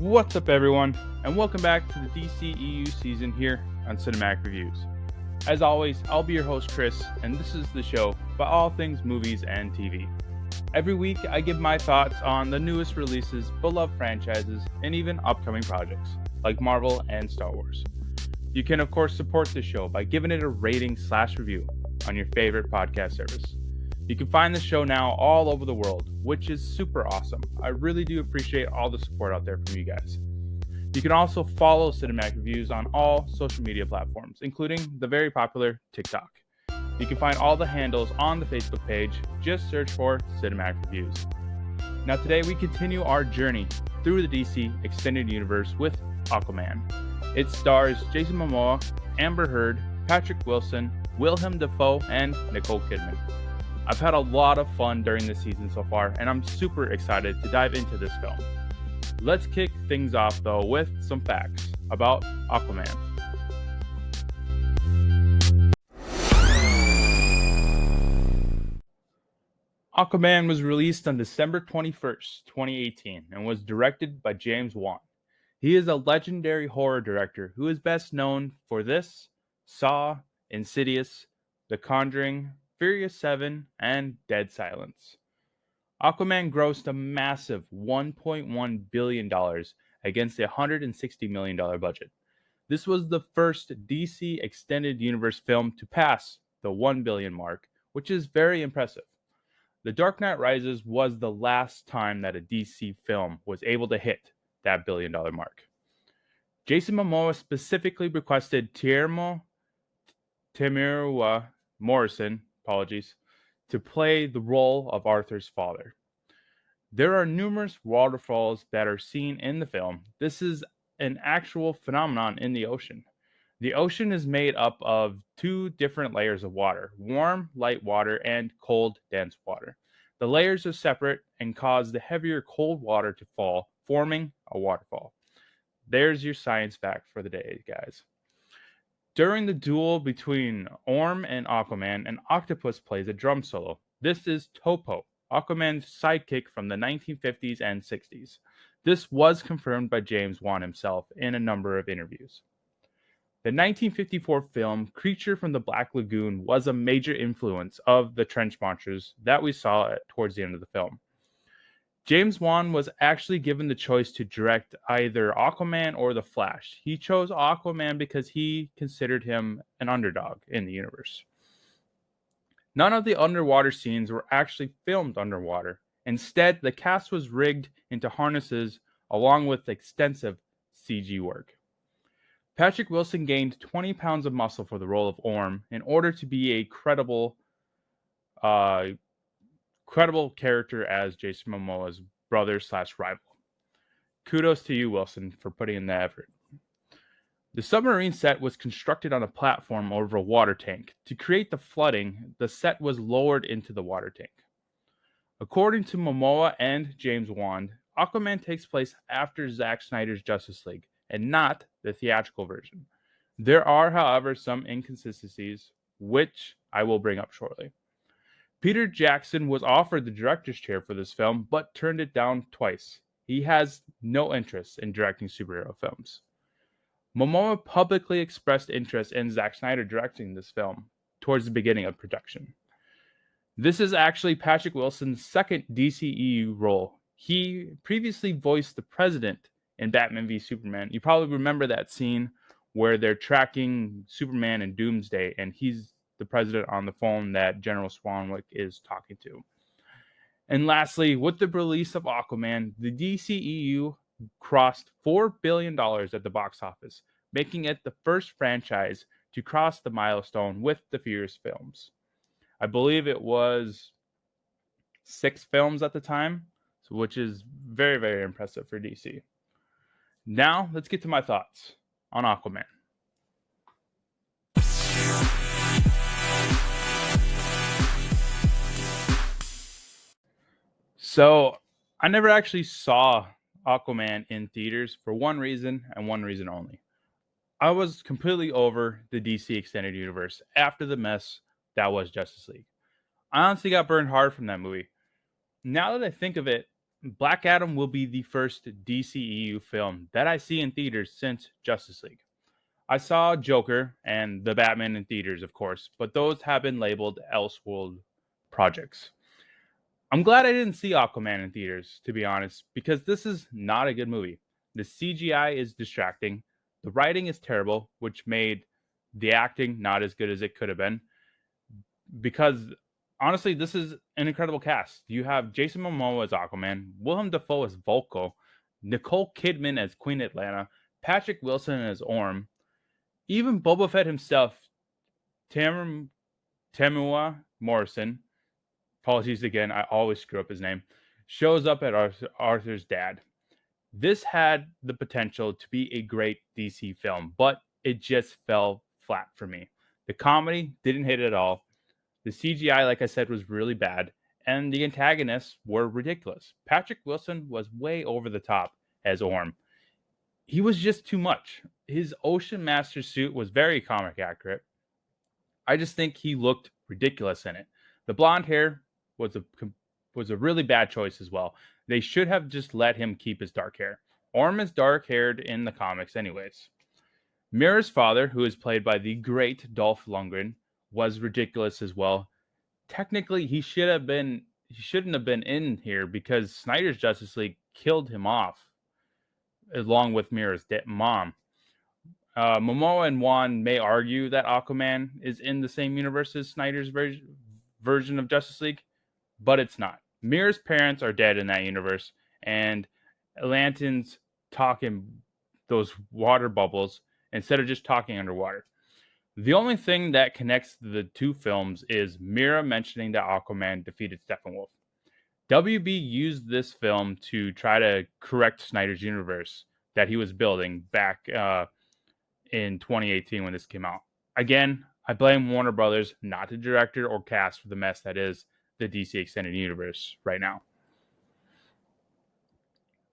What's up, everyone, and welcome back to the DCEU season here on Cinematic Reviews. As always, I'll be your host, Chris, and this is the show about all things movies and TV. Every week, I give my thoughts on the newest releases, beloved franchises, and even upcoming projects, like Marvel and Star Wars. You can, of course, support the show by giving it a rating/review on your favorite podcast service. You can find the show now all over the world, which is super awesome. I really do appreciate all the support out there from you guys. You can also follow Cinematic Reviews on all social media platforms, including the very popular TikTok. You can find all the handles on the Facebook page. Just search for Cinematic Reviews. Now today we continue our journey through the DC Extended Universe with Aquaman. It stars Jason Momoa, Amber Heard, Patrick Wilson, Willem Dafoe, and Nicole Kidman. I've had a lot of fun during this season so far, and I'm super excited to dive into this film. Let's kick things off, though, with some facts about Aquaman. Aquaman was released on December 21st, 2018, and was directed by James Wan. He is a legendary horror director who is best known for this, Saw, Insidious, The Conjuring, Furious 7, and Dead Silence. Aquaman grossed a massive $1.1 billion against a $160 million budget. This was the first DC Extended Universe film to pass the $1 billion mark, which is very impressive. The Dark Knight Rises was the last time that a DC film was able to hit that $1 billion mark. Jason Momoa specifically requested Temuera Morrison, to play the role of Arthur's father. There are numerous waterfalls that are seen in the film. This is an actual phenomenon in the ocean. The ocean is made up of two different layers of water: warm, light water, and cold, dense water. The layers are separate and cause the heavier cold water to fall, forming a waterfall. There's your science fact for the day, guys. During the duel between Orm and Aquaman, an octopus plays a drum solo. This is Topo, Aquaman's sidekick from the 1950s and 60s. This was confirmed by James Wan himself in a number of interviews. The 1954 film Creature from the Black Lagoon was a major influence of the trench monsters that we saw towards the end of the film. James Wan was actually given the choice to direct either Aquaman or The Flash. He chose Aquaman because he considered him an underdog in the universe. None of the underwater scenes were actually filmed underwater. Instead, the cast was rigged into harnesses along with extensive CG work. Patrick Wilson gained 20 pounds of muscle for the role of Orm in order to be a credible character as Jason Momoa's brother/rival. Kudos to you, Wilson, for putting in the effort. The submarine set was constructed on a platform over a water tank. To create the flooding, the set was lowered into the water tank. According to Momoa and James Wan, Aquaman takes place after Zack Snyder's Justice League, and not the theatrical version. There are, however, some inconsistencies, which I will bring up shortly. Peter Jackson was offered the director's chair for this film, but turned it down twice. He has no interest in directing superhero films. Momoa publicly expressed interest in Zack Snyder directing this film towards the beginning of production. This is actually Patrick Wilson's second DCEU role. He previously voiced the President in Batman v Superman. You probably remember that scene where they're tracking Superman in Doomsday, and he's the president on the phone that General Swanwick is talking to. And lastly, with the release of Aquaman, the DCEU crossed $4 billion at the box office, making it the first franchise to cross the milestone with the Furious films. I believe it was 6 films at the time, which is very, very impressive for DC. Now, let's get to my thoughts on Aquaman. So, I never actually saw Aquaman in theaters for one reason and one reason only. I was completely over the DC Extended Universe after the mess that was Justice League. I honestly got burned hard from that movie. Now that I think of it, Black Adam will be the first DCEU film that I see in theaters since Justice League. I saw Joker and The Batman in theaters, of course, but those have been labeled Elseworld projects. I'm glad I didn't see Aquaman in theaters, to be honest, because this is not a good movie. The CGI is distracting, the writing is terrible, which made the acting not as good as it could have been. Because honestly, this is an incredible cast. You have Jason Momoa as Aquaman, Willem Dafoe as Volko, Nicole Kidman as Queen Atlanta, Patrick Wilson as Orm, even Boba Fett himself, Tamua Morrison, apologies again, I always screw up his name, shows up at Arthur's dad. This had the potential to be a great DC film, but it just fell flat for me. The comedy didn't hit at all. The CGI, like I said, was really bad, and the antagonists were ridiculous. Patrick Wilson was way over the top as Orm. He was just too much. His Ocean Master suit was very comic accurate. I just think he looked ridiculous in it. The blonde hair was a really bad choice as well. They should have just let him keep his dark hair. Orm is dark haired in the comics, anyways. Mira's father, who is played by the great Dolph Lundgren, was ridiculous as well. Technically, he shouldn't have been in here because Snyder's Justice League killed him off, along with Mira's mom. Momoa and Wan may argue that Aquaman is in the same universe as Snyder's version of Justice League, but it's not. Mira's parents are dead in that universe, and Atlantis talk in those water bubbles instead of just talking underwater. The only thing that connects the two films is Mira mentioning that Aquaman defeated Steppenwolf. WB used this film to try to correct Snyder's universe that he was building back in 2018 when this came out. Again, I blame Warner Brothers, not the director or cast, for the mess that is the DC Extended Universe right now.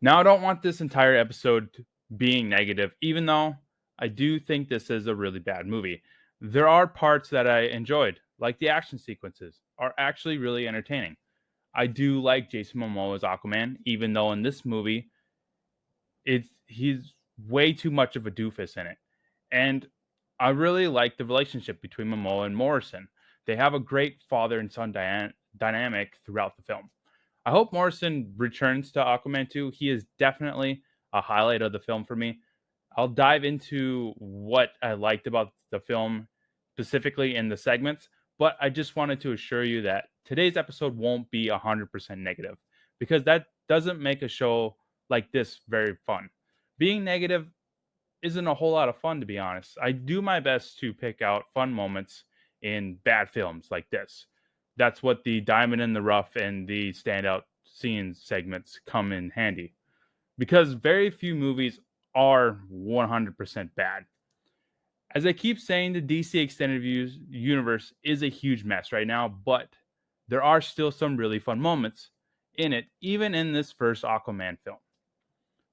Now, I don't want this entire episode being negative, even though I do think this is a really bad movie. There are parts that I enjoyed, like the action sequences are actually really entertaining. I do like Jason Momoa's Aquaman, even though in this movie, he's way too much of a doofus in it. And I really like the relationship between Momoa and Morrison. They have a great father and son dynamic throughout the film. I hope Morrison returns to Aquaman 2. He is definitely a highlight of the film for me. I'll dive into what I liked about the film specifically in the segments, but I just wanted to assure you that today's episode won't be 100% negative, because that doesn't make a show like this very fun. Being negative isn't a whole lot of fun, to be honest. I do my best to pick out fun moments in bad films like this. That's what the diamond in the rough and the standout scenes segments come in handy, because very few movies are 100% bad. As I keep saying, the DC Extended Universe is a huge mess right now, but there are still some really fun moments in it, even in this first Aquaman film.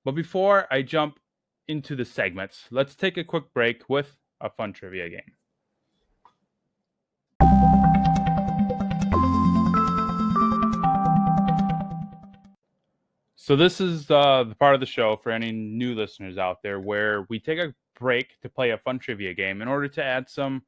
But before I jump into the segments, let's take a quick break with a fun trivia game. So this is the part of the show for any new listeners out there where we take a break to play a fun trivia game in order to add some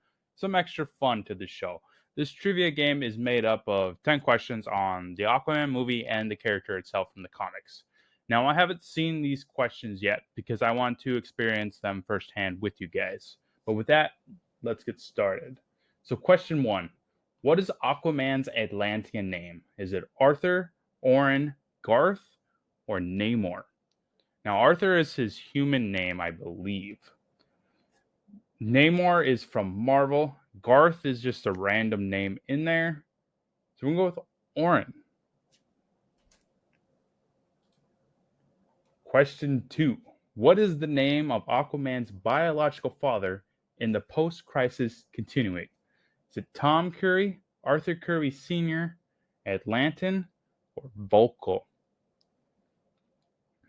extra fun to the show. This trivia game is made up of 10 questions on the Aquaman movie and the character itself from the comics. Now, I haven't seen these questions yet because I want to experience them firsthand with you guys. But with that, let's get started. So question 1. What is Aquaman's Atlantean name? Is it Arthur, Orin, Garth, or Namor? Now, Arthur is his human name, I believe. Namor is from Marvel. Garth is just a random name in there. So we're going to go with Orin. Question 2. What is the name of Aquaman's biological father in the post-crisis continuity? Is it Tom Curry, Arthur Curry Sr., Atlantis, or Volko?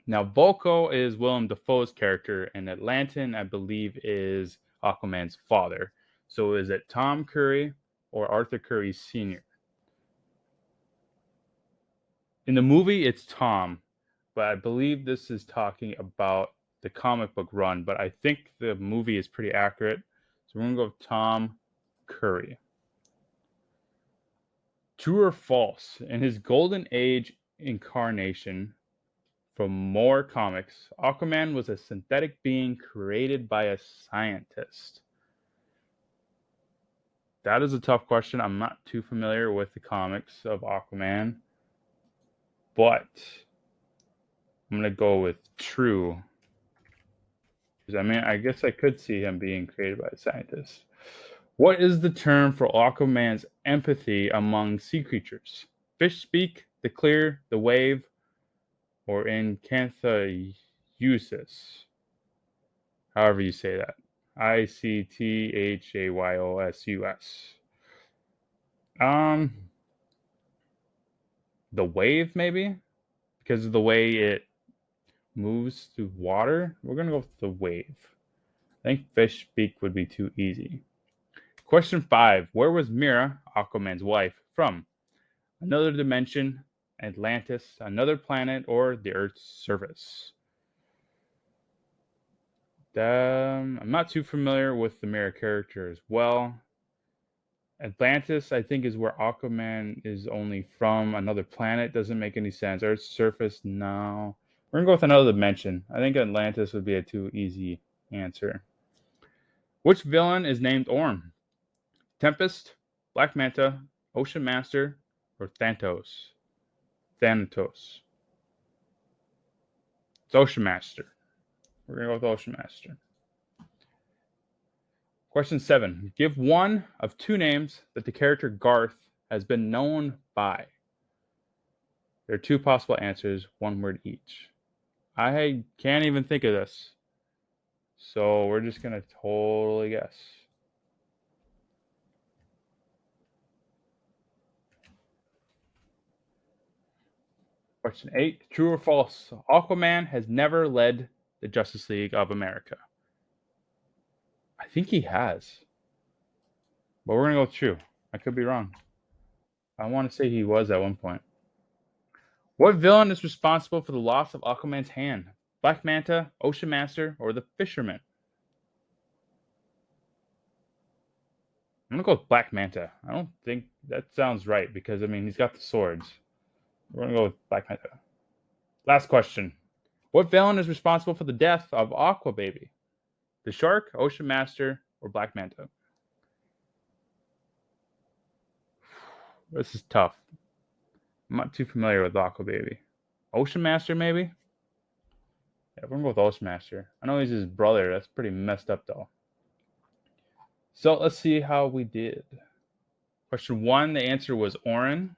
Now, Volko is Willem Dafoe's character, and Atlantis, I believe, is Aquaman's father. So is it Tom Curry or Arthur Curry Sr.? In the movie, it's Tom, but I believe this is talking about the comic book run, but I think the movie is pretty accurate. So we're going to go with Tom Curry. True or false? In his Golden Age incarnation from more comics, Aquaman was a synthetic being created by a scientist. That is a tough question. I'm not too familiar with the comics of Aquaman, but I'm going to go with true. I mean, I guess I could see him being created by a scientist. What is the term for Aquaman's empathy among sea creatures? Fish speak, the clear, the wave, or incantheusis? However you say that. ICTHAYOSUS. The wave, maybe? Because of the way it moves through water? We're going to go with the wave. I think fish speak would be too easy. Question 5. Where was Mira, Aquaman's wife, from? Another dimension, Atlantis, another planet, or the Earth's surface? I'm not too familiar with the Mira character as well. Atlantis, I think, is where Aquaman is only from. Another planet doesn't make any sense. Earth's surface, no. We're going to go with another dimension. I think Atlantis would be a too easy answer. Which villain is named Orm? Tempest, Black Manta, Ocean Master, or Thanatos? Thanatos. It's Ocean Master. We're going to go with Ocean Master. Question 7. Give one of 2 names that the character Garth has been known by. There are 2 possible answers, 1 word each. I can't even think of this. So we're just going to totally guess. Question 8. True or false? Aquaman has never led the Justice League of America. I think he has. But we're going to go with true. I could be wrong. I want to say he was at one point. What villain is responsible for the loss of Aquaman's hand? Black Manta, Ocean Master, or the Fisherman? I'm going to go with Black Manta. I don't think that sounds right because, I mean, he's got the swords. We're going to go with Black Manta. Last question. What villain is responsible for the death of Aqua Baby? The Shark, Ocean Master, or Black Manta? This is tough. I'm not too familiar with Aqua Baby. Ocean Master, maybe? Yeah, we're going to go with Ocean Master. I know he's his brother. That's pretty messed up, though. So let's see how we did. Question 1, the answer was Orin.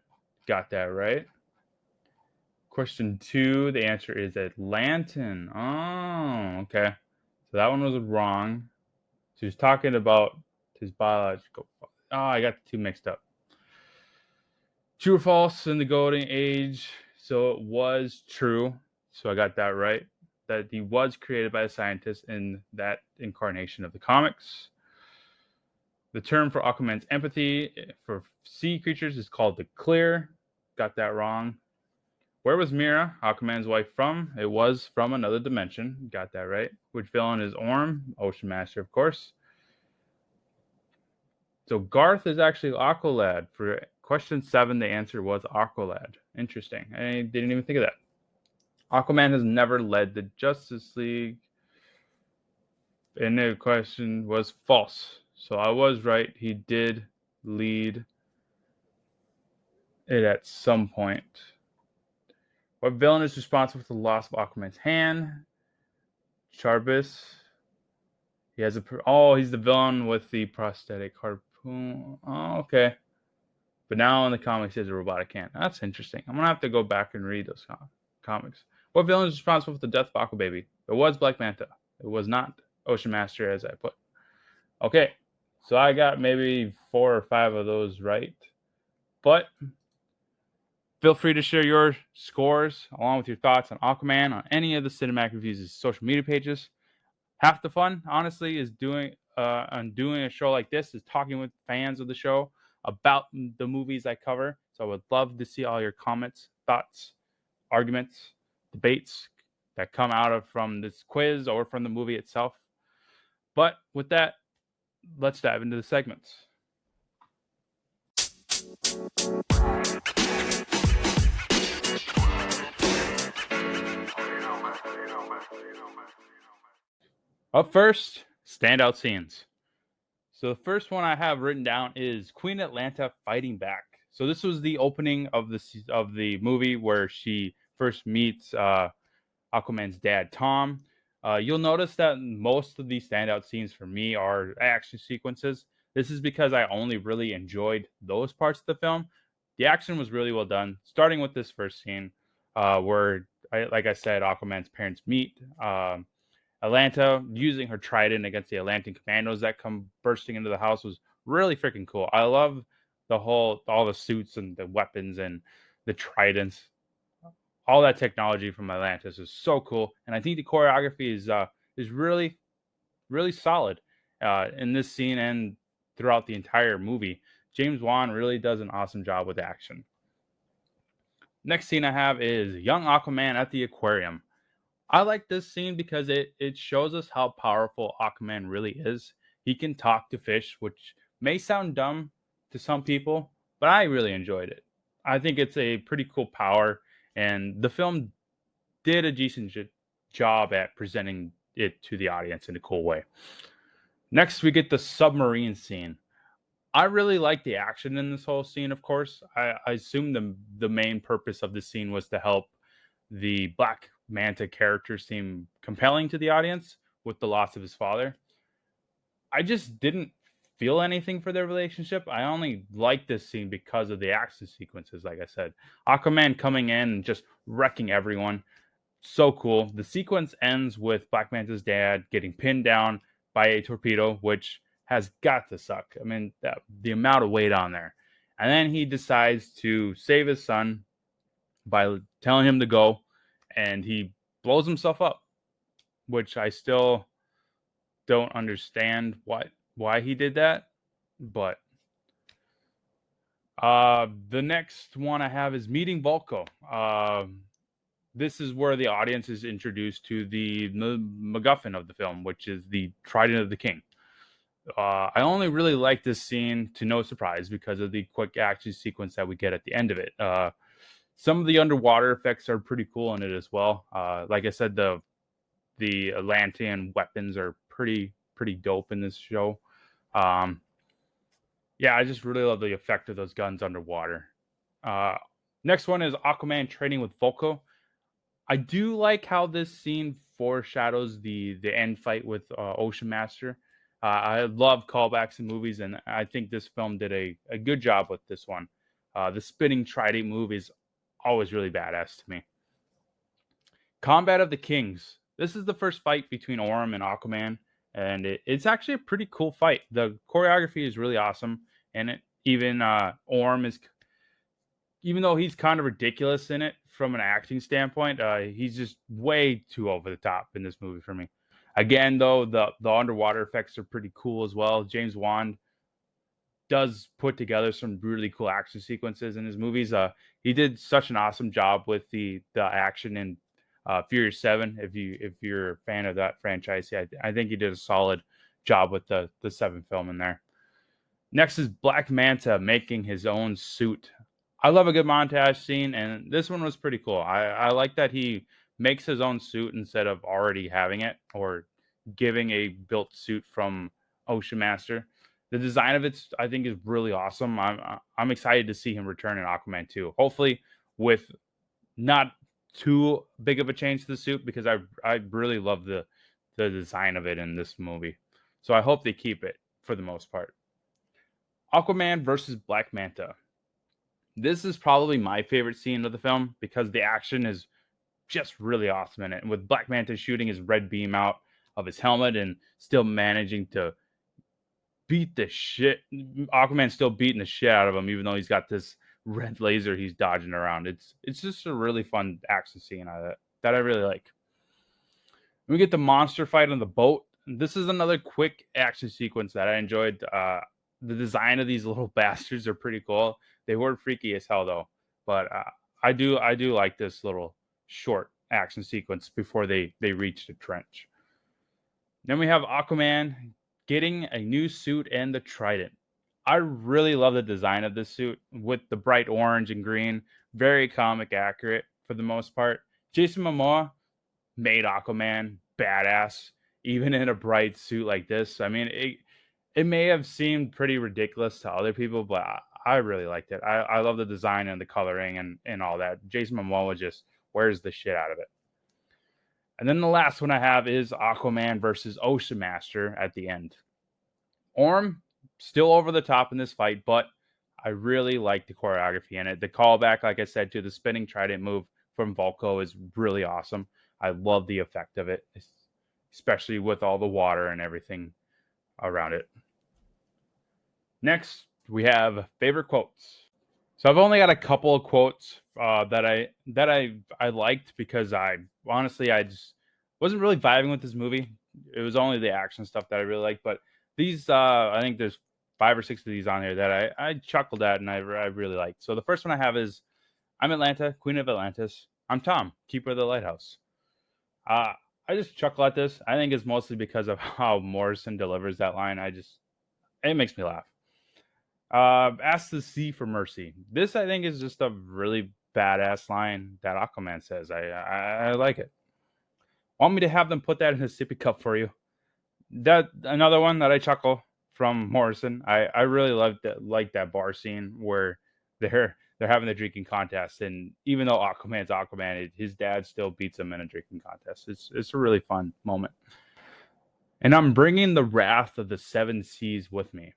Got that right. Question 2, the answer is Atlantis. Oh, okay. So that one was wrong. So he was talking about his biological. Oh, I got the 2 mixed up. True or false in the Golden Age? So it was true. So I got that right. That he was created by a scientist in that incarnation of the comics. The term for Aquaman's empathy for sea creatures is called the clear. Got that wrong. Where was Mira, Aquaman's wife, from? It was from another dimension. Got that right. Which villain is Orm? Ocean Master, of course. So Garth is actually Aqualad. For question 7, the answer was Aqualad. Interesting. I didn't even think of that. Aquaman has never led the Justice League. And the question was false. So I was right. He did lead it at some point. What villain is responsible for the loss of Aquaman's hand? Charbis. He has he's the villain with the prosthetic harpoon. Oh, okay. But now in the comics, he has a robotic hand. That's interesting. I'm going to have to go back and read those comics. What villain is responsible for the death of Aqua Baby? It was Black Manta. It was not Ocean Master, as I put. Okay. So I got maybe 4 or 5 of those right. But feel free to share your scores along with your thoughts on Aquaman on any of the Cinematic Reviews' social media pages. Half the fun, honestly, is doing a show like this, is talking with fans of the show about the movies I cover. So I would love to see all your comments, thoughts, arguments, debates that come out of from this quiz or from the movie itself. But with that, let's dive into the segments. Up first, standout scenes. So the first one I have written down is Queen Atlanta fighting back. So this was the opening of the movie where she first meets Aquaman's dad, Tom. You'll notice that most of these standout scenes for me are action sequences. This is because I only really enjoyed those parts of the film. The action was really well done, starting with this first scene where, like I said, Aquaman's parents meet. Atlanta using her trident against the Atlantean commandos that come bursting into the house was really freaking cool. I love all the suits and the weapons and the tridents. All that technology from Atlantis is so cool, and I think the choreography is really, really solid in this scene and throughout the entire movie. James Wan really does an awesome job with action. Next scene I have is young Aquaman at the aquarium. I like this scene because it shows us how powerful Aquaman really is. He can talk to fish, which may sound dumb to some people, but I really enjoyed it. I think it's a pretty cool power, and the film did a decent job at presenting it to the audience in a cool way. Next, we get the submarine scene. I really like the action in this whole scene, of course. I assume the main purpose of the scene was to help the Black Manta character seem compelling to the audience with the loss of his father. I just didn't feel anything for their relationship. I only like this scene because of the action sequences, like I said. Aquaman coming in and just wrecking everyone. So cool. The sequence ends with Black Manta's dad getting pinned down by a torpedo, which has got to suck. I mean, the amount of weight on there. And then he decides to save his son by telling him to go, and he blows himself up, which I still don't understand why he did that. But the next one I have is meeting Volko. This is where the audience is introduced to the MacGuffin of the film, which is the Trident of the King. I only really like this scene, to no surprise, because of the quick action sequence that we get at the end of it. Some of the underwater effects are pretty cool in it as well. Like I said, the Atlantean weapons are pretty dope in this show. Yeah, I just really love the effect of those guns underwater. Next one is Aquaman training with Volko. I do like how this scene foreshadows the end fight with Ocean Master. I love callbacks in movies, and I think this film did a good job with this one. The spinning trident move is always really badass to me. Combat of the Kings. This is the first fight between Orm and Aquaman, and it's actually a pretty cool fight. The choreography is really awesome, and even Orm is, even though he's kind of ridiculous in it from an acting standpoint, he's just way too over the top in this movie for me. Again, though, the underwater effects are pretty cool as well. James Wan does put together some really cool action sequences in his movies. He did such an awesome job with the action in Furious 7. If you're a fan of that franchise, I think he did a solid job with the 7 film in there. Next is Black Manta making his own suit. I love a good montage scene, and this one was pretty cool. I like that he makes his own suit instead of already having it or giving a built suit from Ocean Master. The design of it, I think, is really awesome. I'm excited to see him return in Aquaman 2. Hopefully with not too big of a change to the suit, because I really love the design of it in this movie. So I hope they keep it for the most part. Aquaman versus Black Manta. This is probably my favorite scene of the film because the action is just really awesome in it. And with Black Manta shooting his red beam out of his helmet and still managing to beat the shit. Aquaman's still beating the shit out of him, even though he's got this red laser he's dodging around. It's just a really fun action scene that I really like. We get the monster fight on the boat. This is another quick action sequence that I enjoyed. The design of these little bastards are pretty cool. They were freaky as hell though, but I do like this little short action sequence before they reach the trench. Then we have Aquaman getting a new suit and the trident. I really love the design of this suit with the bright orange and green, very comic accurate for the most part. Jason Momoa made Aquaman badass, even in a bright suit like this. I mean, it may have seemed pretty ridiculous to other people, but I really liked it. I love the design and the coloring and all that. Jason Momoa just wears the shit out of it. And then the last one I have is Aquaman versus Ocean Master at the end. Orm, still over the top in this fight, but I really like the choreography in it. The callback, like I said, to the spinning trident move from Vulko is really awesome. I love the effect of it, especially with all the water and everything around it. Next, we have favorite quotes. So I've only got a couple of quotes that I liked because I just wasn't really vibing with this movie. It was only the action stuff that I really liked, but these I think there's 5 or 6 of these on here that I chuckled at and I really liked. So the first one I have is, "I'm Atlanta, Queen of Atlantis. I'm Tom, Keeper of the Lighthouse." I just chuckle at this. I think it's mostly because of how Morrison delivers that line. It makes me laugh. "Ask the sea for mercy." This, I think, is just a really badass line that Aquaman says. I like it. "Want me to have them put that in a sippy cup for you?" That another one that I chuckle from Morrison. I really like that bar scene where they're having the drinking contest, and even though Aquaman's Aquaman, his dad still beats him in a drinking contest. It's a really fun moment. "And I'm bringing the wrath of the 7 seas with me."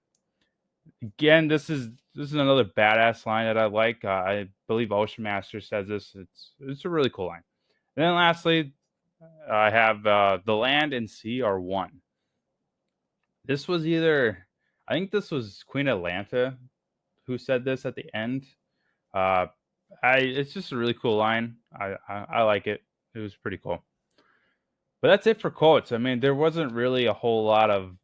Again, this is another badass line that I like. I believe Ocean Master says this. It's a really cool line. And then lastly, I have "the land and sea are one." This was I think this was Queen Atlanta who said this at the end. It's just a really cool line. I like it. It was pretty cool. But that's it for quotes. I mean, there wasn't really a whole lot of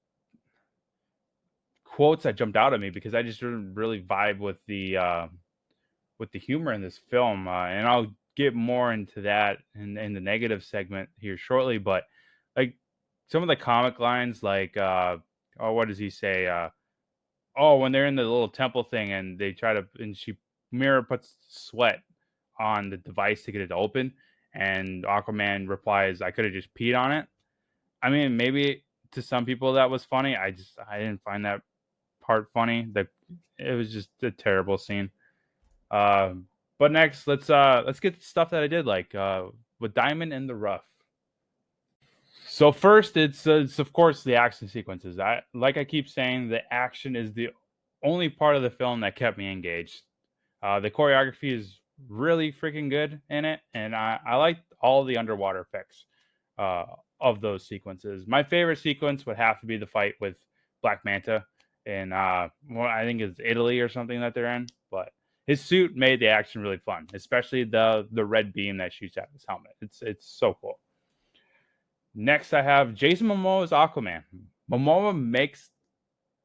quotes that jumped out at me because I just didn't really vibe with the humor in this film, and I'll get more into that in the negative segment here shortly. But like some of the comic lines, like oh, what does he say? Oh, when they're in the little temple thing and they try to, and Mira puts sweat on the device to get it to open, and Aquaman replies, "I could have just peed on it." I mean, maybe to some people that was funny. I didn't find that part funny. It was just a terrible scene. But next, let's get the stuff that I did like with Diamond in the Rough. So first, it's of course the action sequences. Like I keep saying, the action is the only part of the film that kept me engaged. The choreography is really freaking good in it, and I like all the underwater effects of those sequences. My favorite sequence would have to be the fight with Black Manta in I think it's Italy or something that they're in, but his suit made the action really fun, especially the red beam that shoots out his helmet. It's so cool. Next, I have Jason Momoa's Aquaman. Momoa makes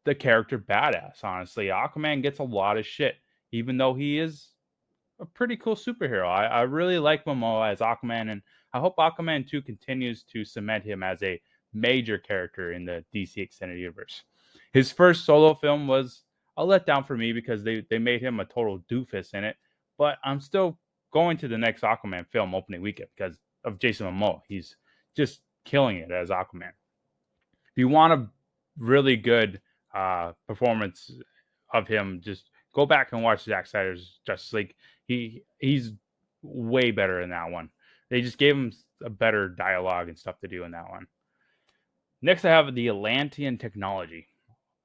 the character badass, honestly. Aquaman gets a lot of shit, even though he is a pretty cool superhero. I really like Momoa as Aquaman, and I hope Aquaman 2 continues to cement him as a major character in the DC Extended Universe. His first solo film was a letdown for me because they made him a total doofus in it, but I'm still going to the next Aquaman film opening weekend because of Jason Momoa. He's just killing it as Aquaman. If you want a really good performance of him, just go back and watch Zack Snyder's Justice League. He's way better in that one. They just gave him a better dialogue and stuff to do in that one. Next, I have the Atlantean technology.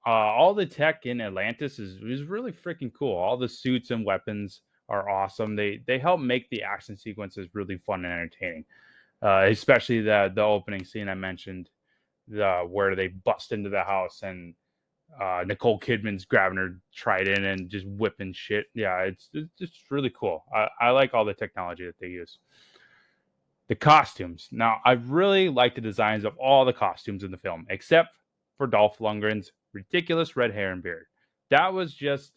All the tech in Atlantis is really freaking cool. All the suits and weapons are awesome. They help make the action sequences really fun and entertaining. Especially the opening scene I mentioned, where they bust into the house and Nicole Kidman's grabbing her trident and just whipping shit. Yeah, it's just really cool. I like all the technology that they use. The costumes. Now, I really like the designs of all the costumes in the film, except for Dolph Lundgren's ridiculous red hair and beard. That was just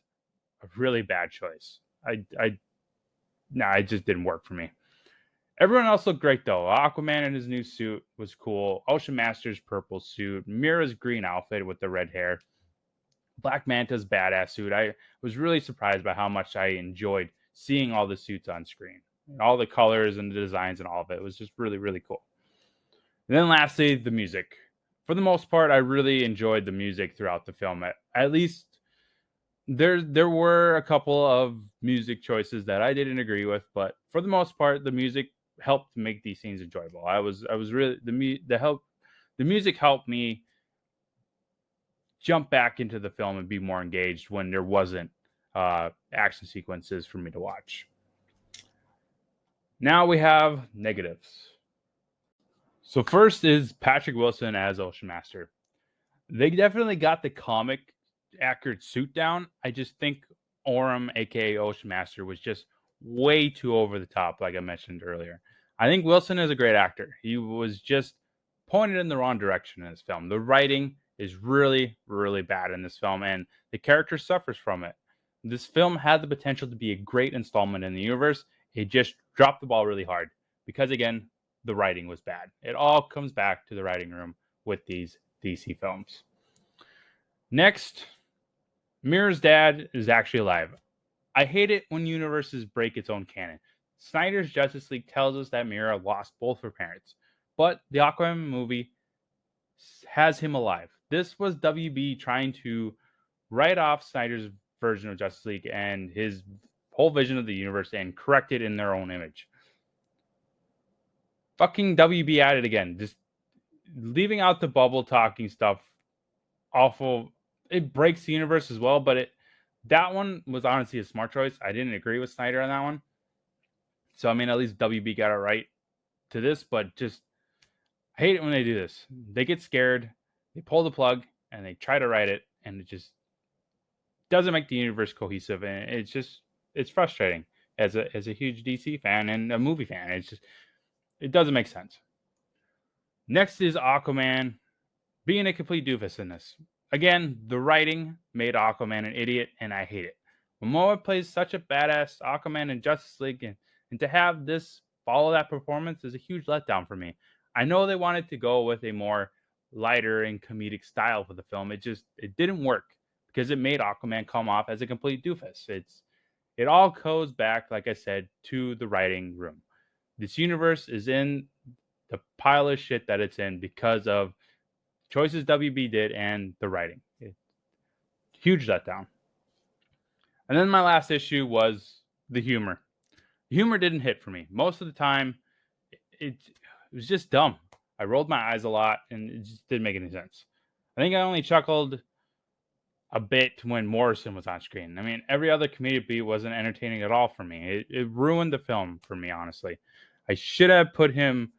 a really bad choice. It just didn't work for me. Everyone else looked great though. Aquaman in his new suit was cool. Ocean Master's purple suit, Mira's green outfit with the red hair, Black Manta's badass suit. I was really surprised by how much I enjoyed seeing all the suits on screen. All the colors and the designs and all of it. It was just really, really cool. And then lastly, the music. For the most part, I really enjoyed the music throughout the film. At least there were a couple of music choices that I didn't agree with, but for the most part, the music helped make these scenes enjoyable. I was really the music helped me jump back into the film and be more engaged when there wasn't action sequences for me to watch. Now we have negatives. So first is Patrick Wilson as Ocean Master. They definitely got the comic accurate suit down. I just think Orem, aka Ocean Master, was just way too over the top, like I mentioned earlier. I think Wilson is a great actor. He was just pointed in the wrong direction in this film. The writing is really, really bad in this film, and the character suffers from it. This film had the potential to be a great installment in the universe. It just dropped the ball really hard because, again, the writing was bad. It all comes back to the writing room with these DC films. Next, Mira's dad is actually alive. I hate it when universes break its own canon. Snyder's Justice League tells us that Mira lost both her parents, but the Aquaman movie has him alive. This was WB trying to write off Snyder's version of Justice League and his whole vision of the universe and correct it in their own image. Fucking WB at it again. Just leaving out the bubble talking stuff. Awful. It breaks the universe as well, but that one was honestly a smart choice. I didn't agree with Snyder on that one. So, I mean, at least WB got it right to this, but just I hate it when they do this. They get scared, they pull the plug, and they try to write it, and it just doesn't make the universe cohesive, and it's frustrating as a huge DC fan and a movie fan. It doesn't make sense. Next is Aquaman being a complete doofus in this. Again, the writing made Aquaman an idiot, and I hate it. Momoa plays such a badass Aquaman in Justice League, and to have this follow that performance is a huge letdown for me. I know they wanted to go with a more lighter and comedic style for the film. It didn't work because it made Aquaman come off as a complete doofus. It all goes back, like I said, to the writing room. This universe is in the pile of shit that it's in because of choices WB did and the writing. Huge letdown. And then my last issue was the humor. The humor didn't hit for me. Most of the time, it was just dumb. I rolled my eyes a lot, and it just didn't make any sense. I think I only chuckled a bit when Morrison was on screen. I mean, every other comedic beat wasn't entertaining at all for me. It ruined the film for me, honestly. I should have put him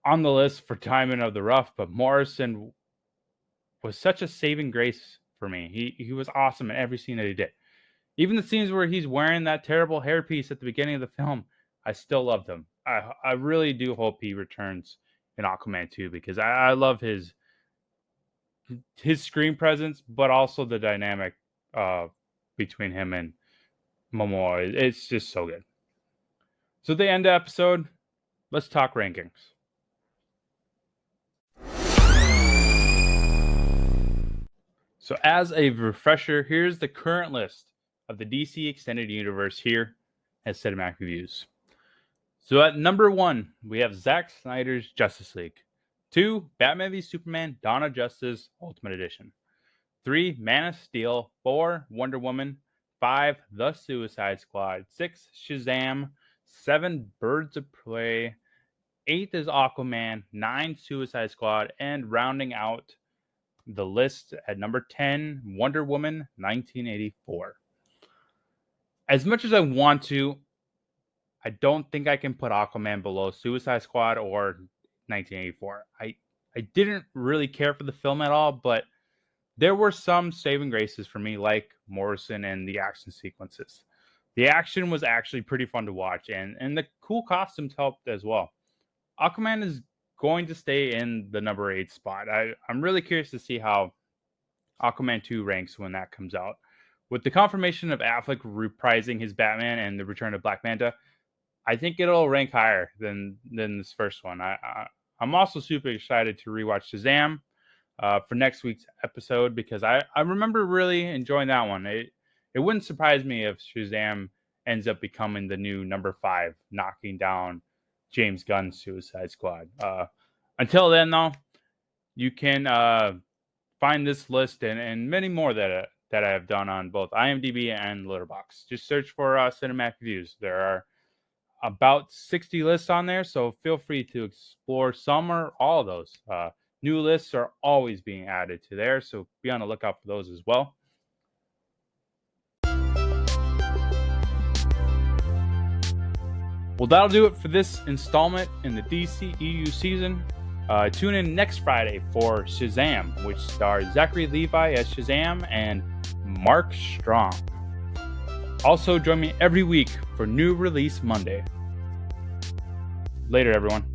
on the list for Diamond of the Rough, but Morrison was such a saving grace for me. He was awesome in every scene that he did. Even the scenes where he's wearing that terrible hairpiece at the beginning of the film, I still loved him. I really do hope he returns in Aquaman 2 because I love his screen presence, but also the dynamic between him and Momoa. It's just so good. So the end of the episode, let's talk rankings. So as a refresher, here's the current list of the DC Extended Universe here at Cinematic Reviews. So at number 1, we have Zack Snyder's Justice League. 2, Batman v Superman Dawn of Justice Ultimate Edition. 3, Man of Steel. 4, Wonder Woman. 5, The Suicide Squad. 6, Shazam. 7, Birds of Prey. 8 is Aquaman. 9, Suicide Squad. And rounding out the list at number 10, Wonder Woman 1984. As much as I want to, I don't think I can put Aquaman below Suicide Squad or 1984. I didn't really care for the film at all, but there were some saving graces for me, like Morrison and the action sequences. The action was actually pretty fun to watch, and the cool costumes helped as well. Aquaman is going to stay in the number 8 spot. I'm really curious to see how Aquaman 2 ranks when that comes out. With the confirmation of Affleck reprising his Batman and the return of Black Manta, I think it'll rank higher than this first one. I'm also super excited to rewatch Shazam for next week's episode because I remember really enjoying that one. It wouldn't surprise me if Shazam ends up becoming the new number 5, knocking down James Gunn's Suicide Squad. Until then, though, you can find this list and many more that I have done on both IMDb and Letterboxd. Just search for Cinematic Views. There are about 60 lists on there, so feel free to explore some or all of those. New lists are always being added to there, so be on the lookout for those as well. Well, that'll do it for this installment in the DCEU season. Tune in next Friday for Shazam, which stars Zachary Levi as Shazam and Mark Strong. Also, join me every week for New Release Monday. Later, everyone.